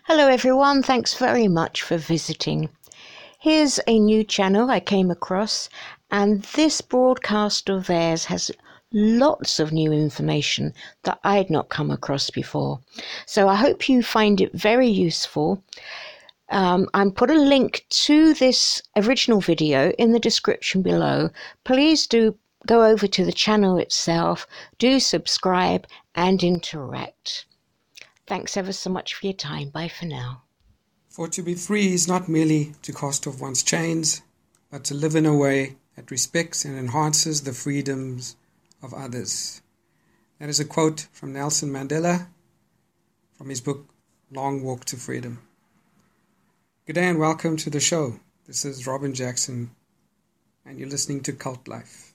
Hello everyone, thanks very much for visiting. Here's a new channel I came across, and this broadcast of theirs has lots of new information that I'd not come across before. So I hope you find it very useful. I'm put a link to this original video in the description below. Please do go over to the channel itself, do subscribe and interact. Thanks ever so much for your time. Bye for now. For to be free is not merely to cast off one's chains, but to live in a way that respects and enhances the freedoms of others. That is a quote from Nelson Mandela from his book, Long Walk to Freedom. Good day and welcome to the show. This is Robin Jackson, and you're listening to Cult Life.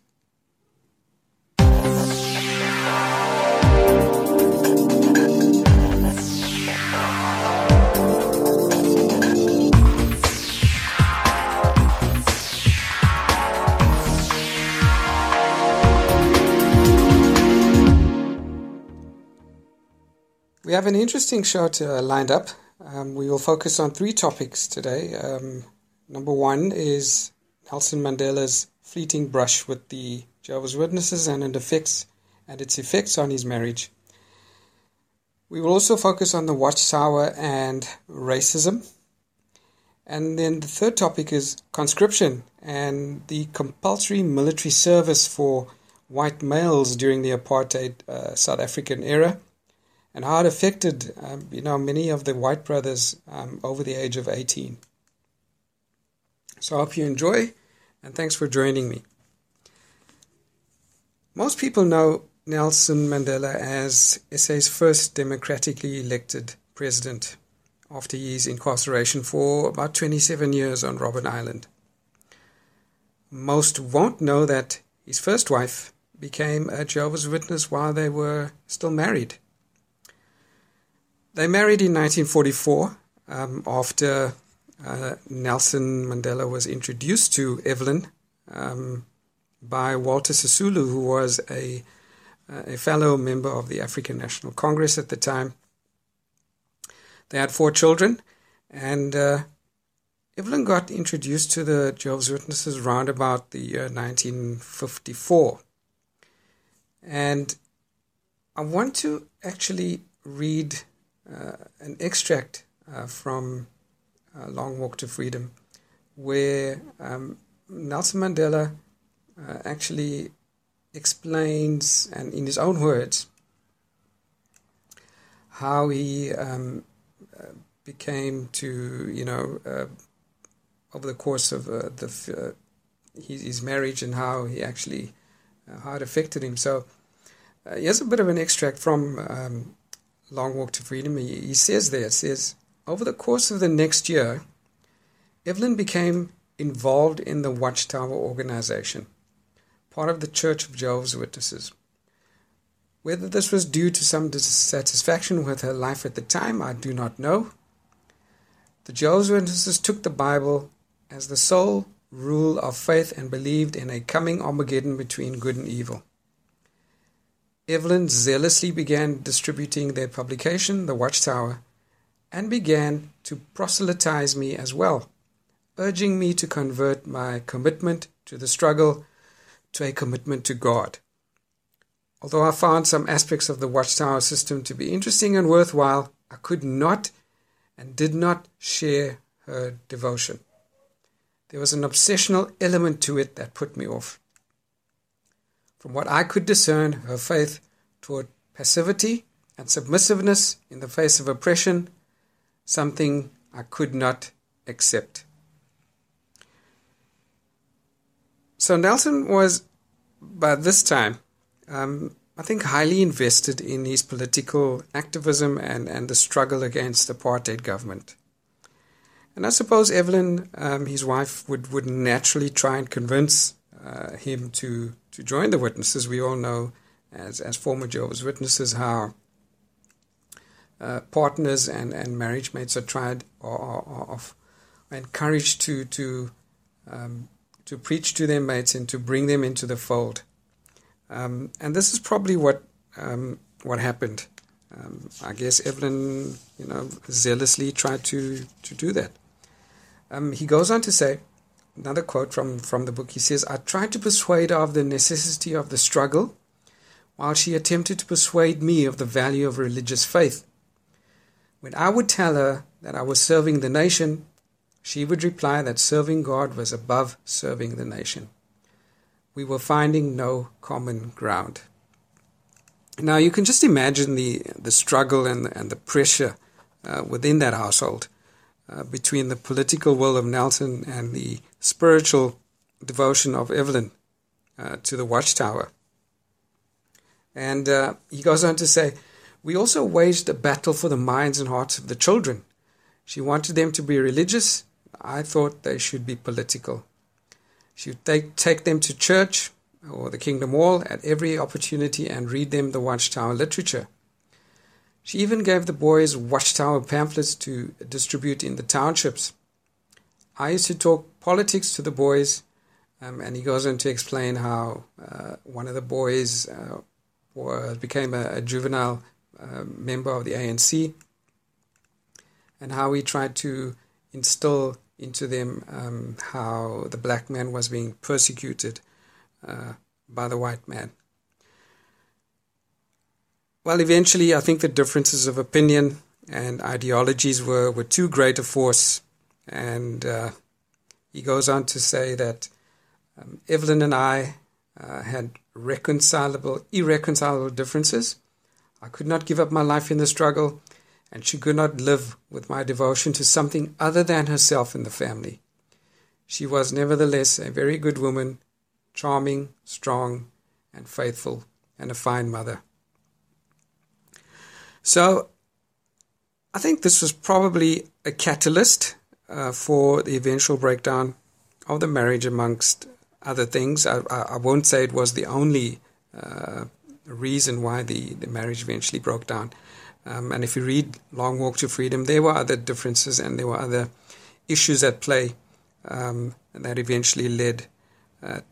We have an interesting show lined up. We will focus on three topics today. Number one is Nelson Mandela's fleeting brush with the Jehovah's Witnesses and its effects on his marriage. We will also focus on the Watchtower and racism. And then the third topic is conscription and the compulsory military service for white males during the Apartheid South African era, and how it affected, many of the white brothers over the age of 18. So I hope you enjoy, and thanks for joining me. Most people know Nelson Mandela as SA's first democratically elected president after his incarceration for about 27 years on Robben Island. Most won't know that his first wife became a Jehovah's Witness while they were still married. They married in 1944 after Nelson Mandela was introduced to Evelyn by Walter Sisulu, who was a fellow member of the African National Congress at the time. They had 4 children, and Evelyn got introduced to the Jehovah's Witnesses around about the year 1954. And I want to actually read an extract from Long Walk to Freedom, where Nelson Mandela actually explains, and in his own words, how he became to, over the course of his marriage, and how he actually, how it affected him. So here's a bit of an extract from Long Walk to Freedom. He says there, over the course of the next year, Evelyn became involved in the Watchtower organization, part of the Church of Jehovah's Witnesses. Whether this was due to some dissatisfaction with her life at the time, I do not know. The Jehovah's Witnesses took the Bible as the sole rule of faith and believed in a coming Armageddon between good and evil. Evelyn zealously began distributing their publication, The Watchtower, and began to proselytize me as well, urging me to convert my commitment to the struggle to a commitment to God. Although I found some aspects of the Watchtower system to be interesting and worthwhile, I could not and did not share her devotion. There was an obsessional element to it that put me off. From what I could discern, her faith toward passivity and submissiveness in the face of oppression, something I could not accept. So Nelson was, by this time, I think, highly invested in his political activism and the struggle against the apartheid government. And I suppose Evelyn, his wife, would naturally try and convince him to join the Witnesses. We all know, as former Jehovah's Witnesses, how partners and marriage mates are encouraged to preach to their mates and to bring them into the fold. And this is probably what happened. I guess Evelyn, zealously tried to do that. He goes on to say, another quote from the book, he says, "I tried to persuade her of the necessity of the struggle, while she attempted to persuade me of the value of religious faith. When I would tell her that I was serving the nation, she would reply that serving God was above serving the nation. We were finding no common ground." Now you can just imagine the struggle and the pressure within that household between the political will of Nelson and the spiritual devotion of Evelyn to the Watchtower. And he goes on to say, "We also waged a battle for the minds and hearts of the children. She wanted them to be religious. I thought they should be political. She would take them to church or the Kingdom Hall at every opportunity and read them the Watchtower literature. She even gave the boys Watchtower pamphlets to distribute in the townships. I used to talk politics to the boys," and he goes on to explain how one of the boys became a juvenile member of the ANC, and how he tried to instill into them how the black man was being persecuted by the white man. Well, eventually, I think the differences of opinion and ideologies were too great a force, and he goes on to say that Evelyn and I had irreconcilable differences. I could not give up my life in the struggle, and she could not live with my devotion to something other than herself and the family. She was nevertheless a very good woman, charming, strong, and faithful, and a fine mother. So I think this was probably a catalyst for the eventual breakdown of the marriage, amongst other things. I won't say it was the only reason why the marriage eventually broke down. And if you read Long Walk to Freedom, there were other differences and there were other issues at play that eventually led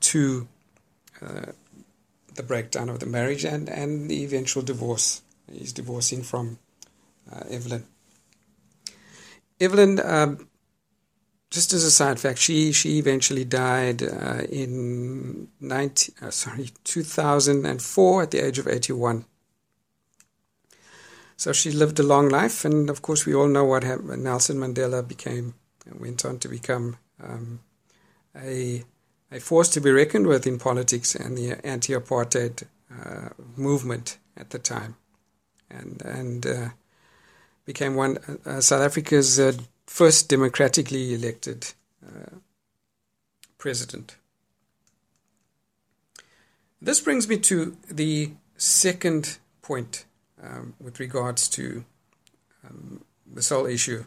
to the breakdown of the marriage and the eventual divorce. He's divorcing from Evelyn. Evelyn, just as a side fact, she eventually died in 2004 at the age of 81. So she lived a long life, and of course we all know what happened. Nelson Mandela went on to become a force to be reckoned with in politics and the anti-apartheid movement at the time, and became South Africa's first democratically elected president. This brings me to the second point with regards to this whole issue.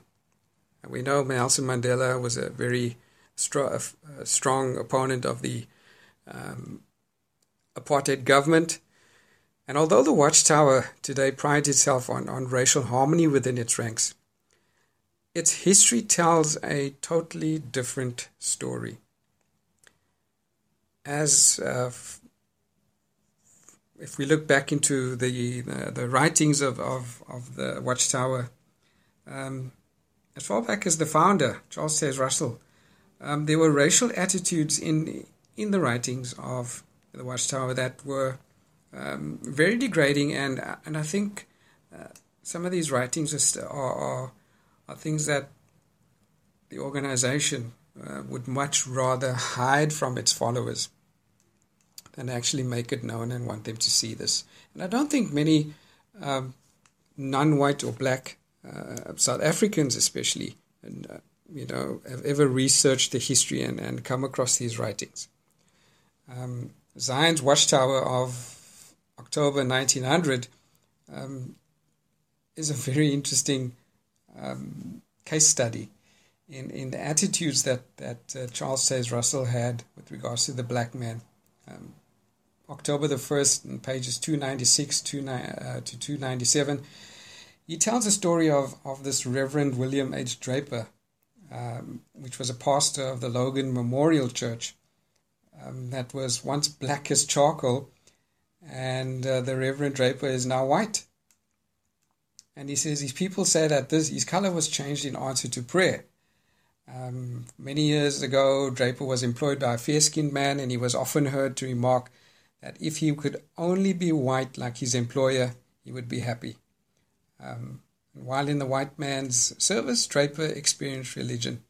We know Nelson Mandela was a very strong opponent of the apartheid government. And although the Watchtower today prides itself on racial harmony within its ranks, its history tells a totally different story. As if we look back into the writings of the Watchtower, as far back as the founder, Charles Sayers Russell, there were racial attitudes in the writings of the Watchtower that were very degrading, and I think some of these writings are things that the organization would much rather hide from its followers than actually make it known and want them to see this. And I don't think many non-white or black South Africans especially have ever researched the history and come across these writings. Zion's Watchtower of October 1900 is a very interesting case study in the attitudes that Charles Sayers Russell had with regards to the black man. October the 1st, in pages 296 to 297, he tells a story of this Reverend William H. Draper, which was a pastor of the Logan Memorial Church, that was once black as charcoal, and the Reverend Draper is now white. And he says his people say that his color was changed in answer to prayer. Many years ago, Draper was employed by a fair-skinned man, and he was often heard to remark that if he could only be white like his employer, he would be happy. While in the white man's service, Draper experienced religion.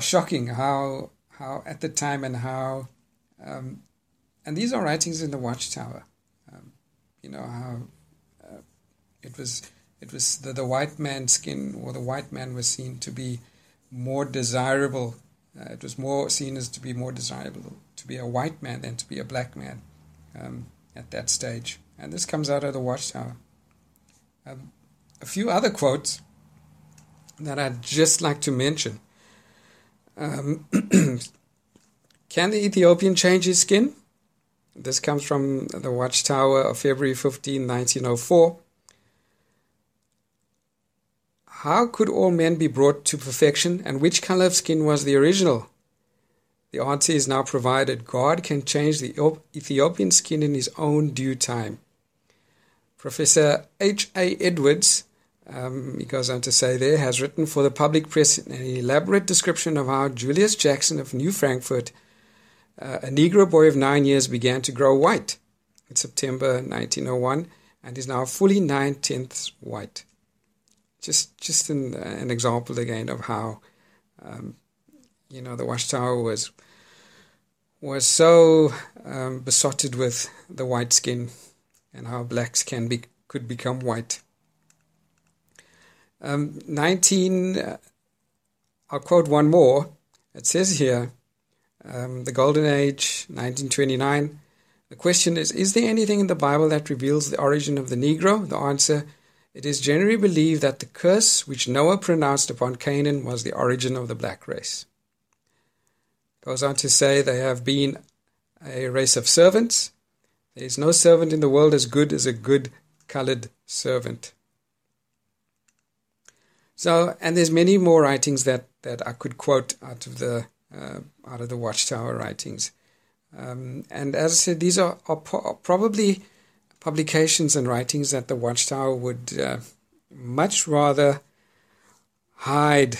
Shocking how at the time and how, and these are writings in the Watchtower. How it was the white man's skin, or the white man was seen to be more desirable. It was more seen as to be more desirable to be a white man than to be a black man at that stage. And this comes out of the Watchtower. A few other quotes that I'd just like to mention. Can the Ethiopian change his skin? This comes from the Watchtower of February 15, 1904. How could all men be brought to perfection, and which color of skin was the original? The answer is now provided. God can change the Ethiopian skin in his own due time. Professor H.A. Edwards, he goes on to say there, has written for the public press an elaborate description of how Julius Jackson of New Frankfurt, a Negro boy of 9 years, began to grow white in September 1901 and is now fully 9/10 white. Just an example again of how, the Watchtower was so besotted with the white skin, and how blacks could become white. 19. I'll quote one more. It says here, the Golden Age, 1929. The question is there anything in the Bible that reveals the origin of the Negro? The answer: it is generally believed that the curse which Noah pronounced upon Canaan was the origin of the black race. Goes on to say they have been a race of servants. There is no servant in the world as good as a good colored servant. So, and there's many more writings that I could quote out of the Watchtower writings. And as I said, these are probably publications and writings that the Watchtower would much rather hide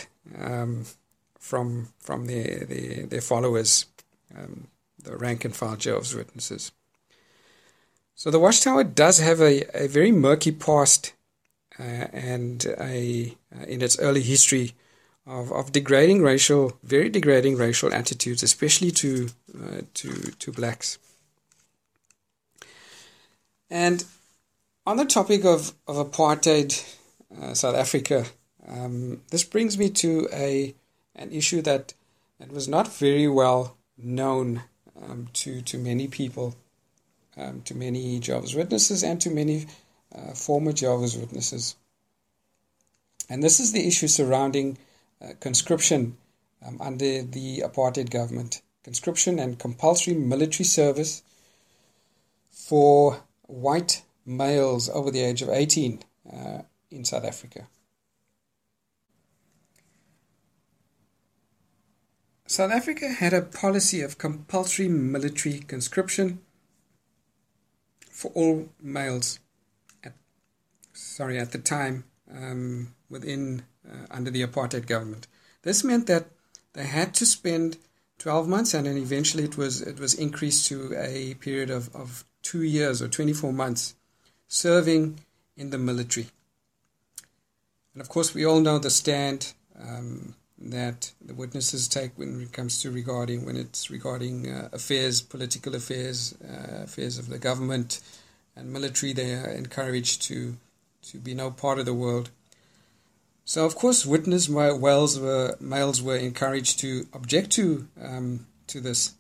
from their followers, the rank and file Jehovah's Witnesses. So the Watchtower does have a very murky past and in its early history of very degrading racial attitudes, especially to blacks. And on the topic of apartheid, South Africa, this brings me to an issue that was not very well known to many people, to many Jehovah's Witnesses and to many former Jehovah's Witnesses. And this is the issue surrounding conscription under the apartheid government. Conscription and compulsory military service for white males over the age of 18 in South Africa. South Africa had a policy of compulsory military conscription for all males at the time under the apartheid government. This meant that they had to spend 12 months, and then eventually it was increased to a period of 2 years or 24 months serving in the military. And of course, we all know the stand that the witnesses take when it comes to regarding affairs, political affairs, affairs of the government and military. They are encouraged to be no part of the world. So of course, witness males were encouraged to object to this,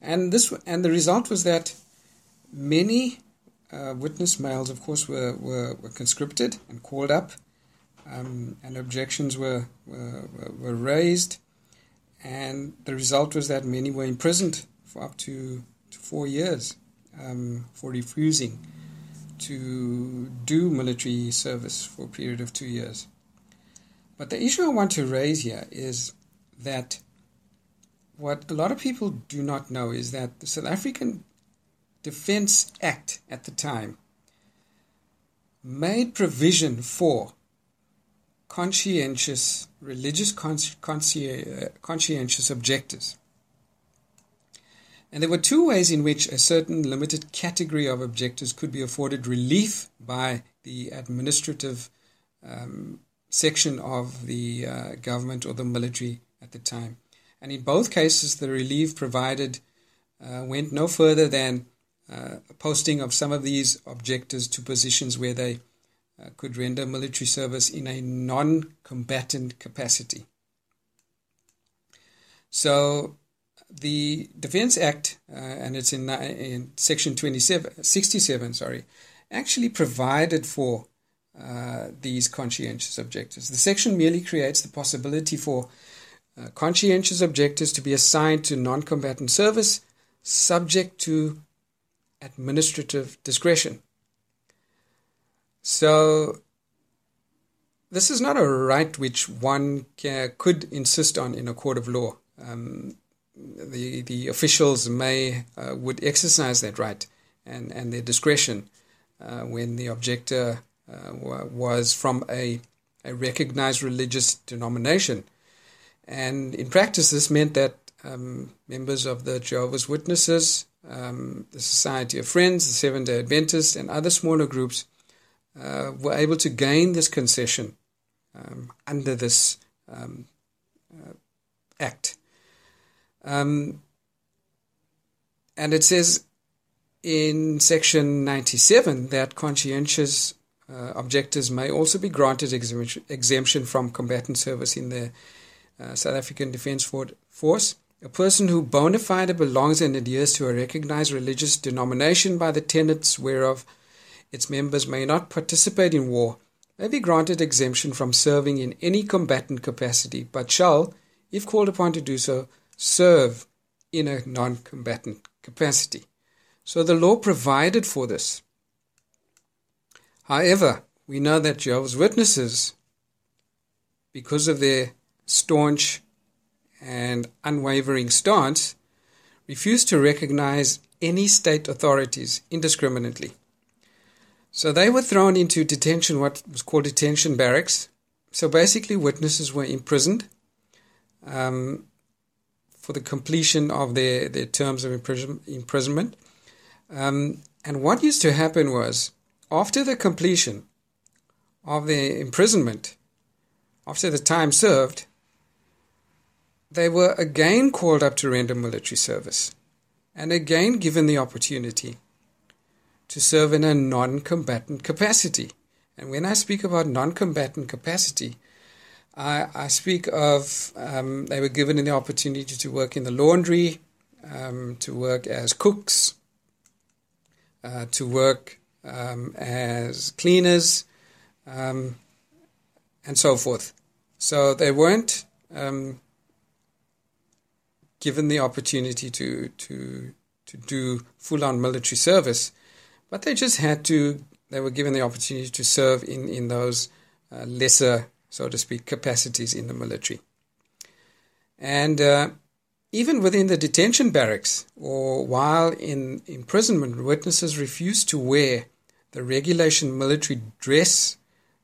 and the result was that many witness males, of course, were conscripted and called up. And objections were raised, and the result was that many were imprisoned for up to 4 years for refusing to do military service for a period of 2 years. But the issue I want to raise here is that what a lot of people do not know is that the South African Defense Act at the time made provision for conscientious, religious conscientious objectors. And there were two ways in which a certain limited category of objectors could be afforded relief by the administrative section of the government or the military at the time. And in both cases, the relief provided went no further than posting of some of these objectors to positions where they could render military service in a non-combatant capacity. So the Defense Act, and it's in Section 67, actually provided for these conscientious objectors. The section merely creates the possibility for conscientious objectors to be assigned to non-combatant service, subject to administrative discretion. So this is not a right which one could insist on in a court of law. The officials would exercise that right and their discretion when the objector was from a recognized religious denomination. And in practice, this meant that members of the Jehovah's Witnesses, the Society of Friends, the Seventh-day Adventists, and other smaller groups were able to gain this concession under this act. And it says in Section 97 that conscientious objectors may also be granted exemption from combatant service in the South African Defence Force. A person who bona fide belongs and adheres to a recognized religious denomination by the tenets whereof its members may not participate in war may be granted exemption from serving in any combatant capacity, but shall, if called upon to do so, serve in a non-combatant capacity. So the law provided for this. However, we know that Jehovah's Witnesses, because of their staunch and unwavering stance, refused to recognize any state authorities indiscriminately. So they were thrown into detention, what was called detention barracks. So basically witnesses were imprisoned for the completion of their terms of imprisonment. And what used to happen was, after the completion of their imprisonment, after the time served, they were again called up to render military service and again given the opportunity to serve in a non-combatant capacity. And when I speak about non-combatant capacity, I speak of they were given the opportunity to work in the laundry, to work as cooks, to work as cleaners, and so forth. So they weren't given the opportunity to do full-on military service, but they were given the opportunity to serve in those lesser, so to speak, capacities in the military. And even within the detention barracks, or while in imprisonment, witnesses refused to wear the regulation military dress,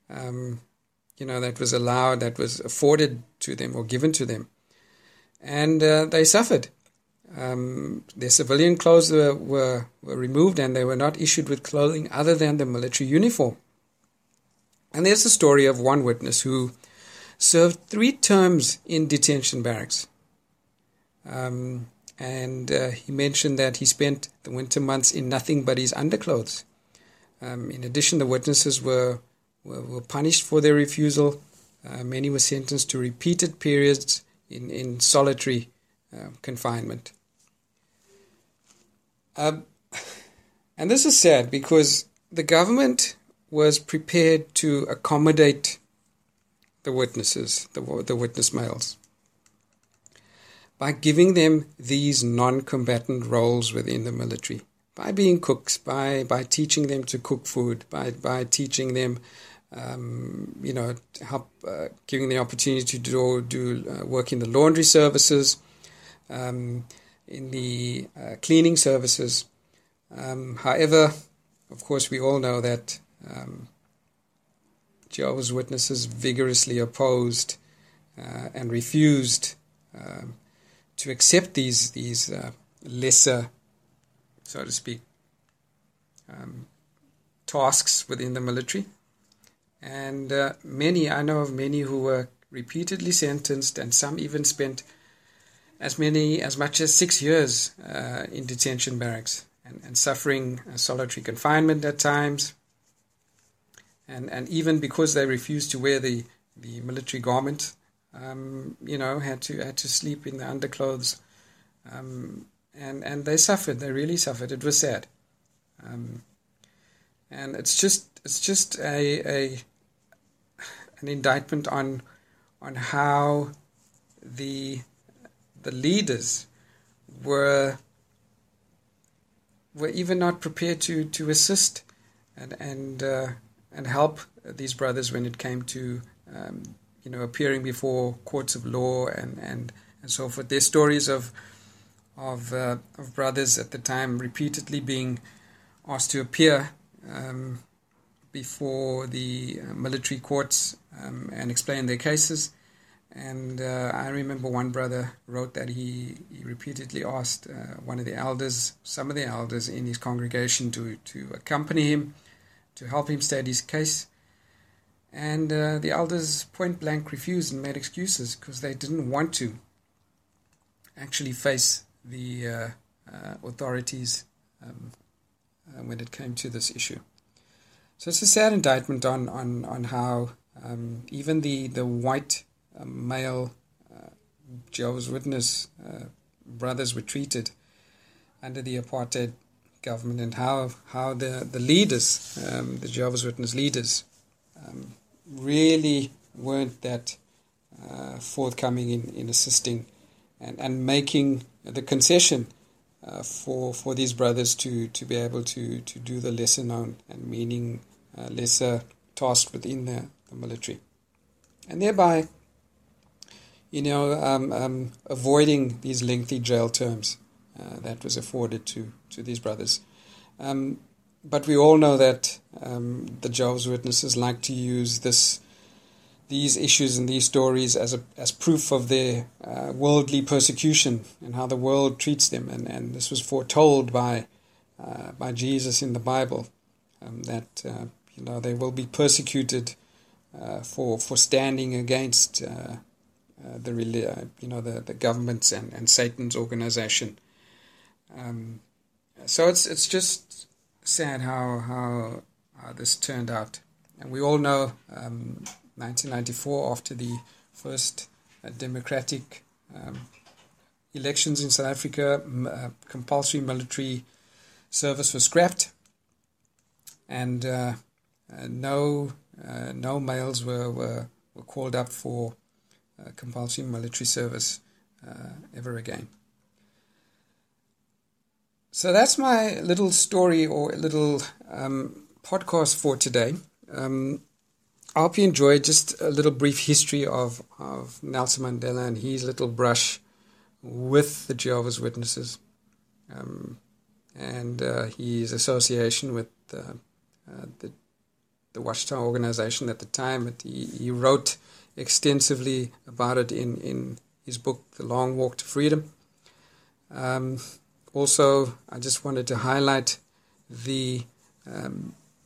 that was allowed, that was afforded to them or given to them. And they suffered. Their civilian clothes were removed, and they were not issued with clothing other than the military uniform. And there's the story of one witness who served 3 terms in detention barracks. And he mentioned that he spent the winter months in nothing but his underclothes. In addition, the witnesses were punished for their refusal. Many were sentenced to repeated periods in solitary confinement. And this is sad because the government was prepared to accommodate the witnesses, the witness males, by giving them these non-combatant roles within the military, by being cooks, by teaching them to cook food, by teaching them, giving the opportunity to do work in the laundry services, in the cleaning services, However, of course, we all know that Jehovah's Witnesses vigorously opposed and refused to accept these lesser, so to speak, tasks within the military. And I know of many who were repeatedly sentenced, and some even spent as much as 6 years in detention barracks and suffering solitary confinement at times. And even because they refused to wear the military garment, had to sleep in the underclothes, and they suffered. They really suffered. It was sad, and it's just an indictment on how the leaders were even not prepared to assist and help these brothers when it came to appearing before courts of law and so forth. There's stories of brothers at the time repeatedly being asked to appear before the military courts and explain their cases. And I remember one brother wrote that he repeatedly asked some of the elders in his congregation to accompany him, to help him state his case. And the elders point blank refused and made excuses because they didn't want to actually face the authorities when it came to this issue. So it's a sad indictment on how even the white male Jehovah's Witness brothers were treated under the Apartheid government, and how the leaders, the Jehovah's Witness leaders, really weren't that forthcoming in assisting and making the concession for these brothers to be able to do the lesser known and meaning lesser tasks within the military, and thereby avoiding these lengthy jail terms that was afforded to these brothers. But we all know that the Jehovah's Witnesses like to use these issues and these stories as proof of their worldly persecution and how the world treats them. And this was foretold by Jesus in the Bible, that they will be persecuted for standing against the governments and Satan's organization. So it's just sad how this turned out. And we all know 1994, after the first democratic elections in South Africa, compulsory military service was scrapped, and no males were called up for compulsory military service ever again. So that's my little story or little podcast for today. I hope you enjoyed just a little brief history of Nelson Mandela and his little brush with the Jehovah's Witnesses, and his association with the Watchtower organization at the time. He wrote extensively about it in his book, The Long Walk to Freedom. Also, I just wanted to highlight the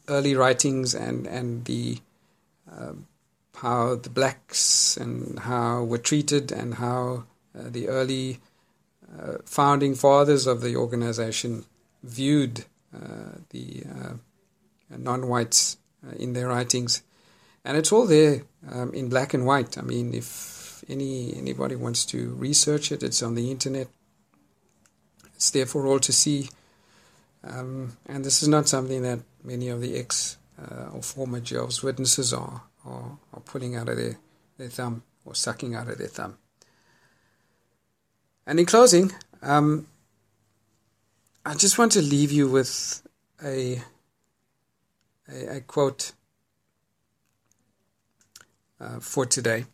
early writings and the how the blacks and how were treated, and how the early founding fathers of the organization viewed the non-whites in their writings. And it's all there in black and white. I mean, if anybody wants to research it, it's on the internet. It's there for all to see. And this is not something that many of the ex or former Jehovah's Witnesses are pulling out of their thumb or sucking out of their thumb. And in closing, I just want to leave you with a quote for today.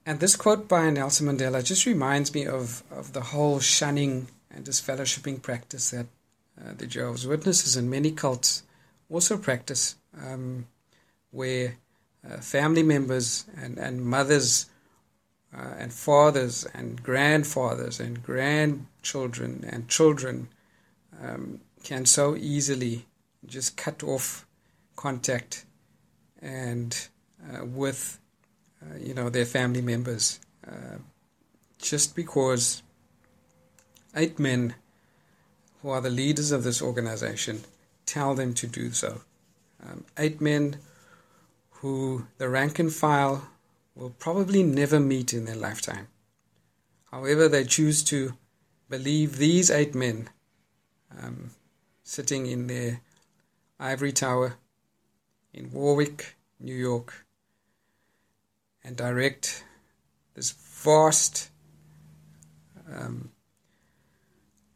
And this quote by Nelson Mandela just reminds me of the whole shunning and disfellowshipping practice that the Jehovah's Witnesses and many cults also practice, where family members and mothers and fathers and grandfathers and grandchildren and children can so easily just cut off contact and with their family members, just because 8 men who are the leaders of this organization tell them to do so. 8 men who the rank and file will probably never meet in their lifetime. However, they choose to believe these 8 men sitting in their ivory tower in Warwick, New York, and direct this vast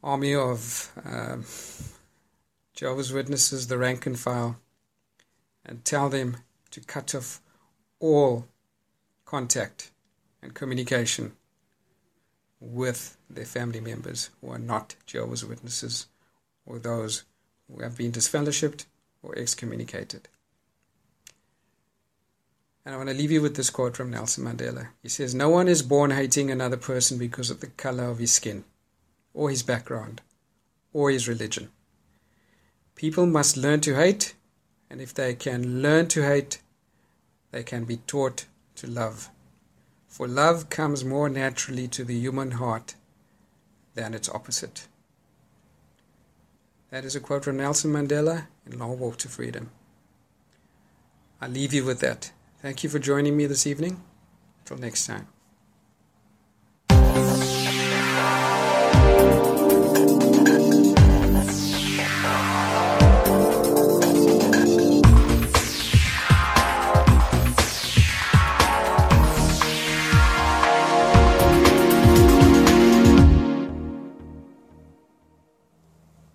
army of Jehovah's Witnesses, the rank and file, and tell them to cut off all contact and communication with their family members who are not Jehovah's Witnesses, or those who have been disfellowshipped or excommunicated. And I want to leave you with this quote from Nelson Mandela. He says, "No one is born hating another person because of the color of his skin, or his background, or his religion. People must learn to hate, and if they can learn to hate, they can be taught to love. For love comes more naturally to the human heart than its opposite." That is a quote from Nelson Mandela in Long Walk to Freedom. I'll leave you with that. Thank you for joining me this evening. Until next time.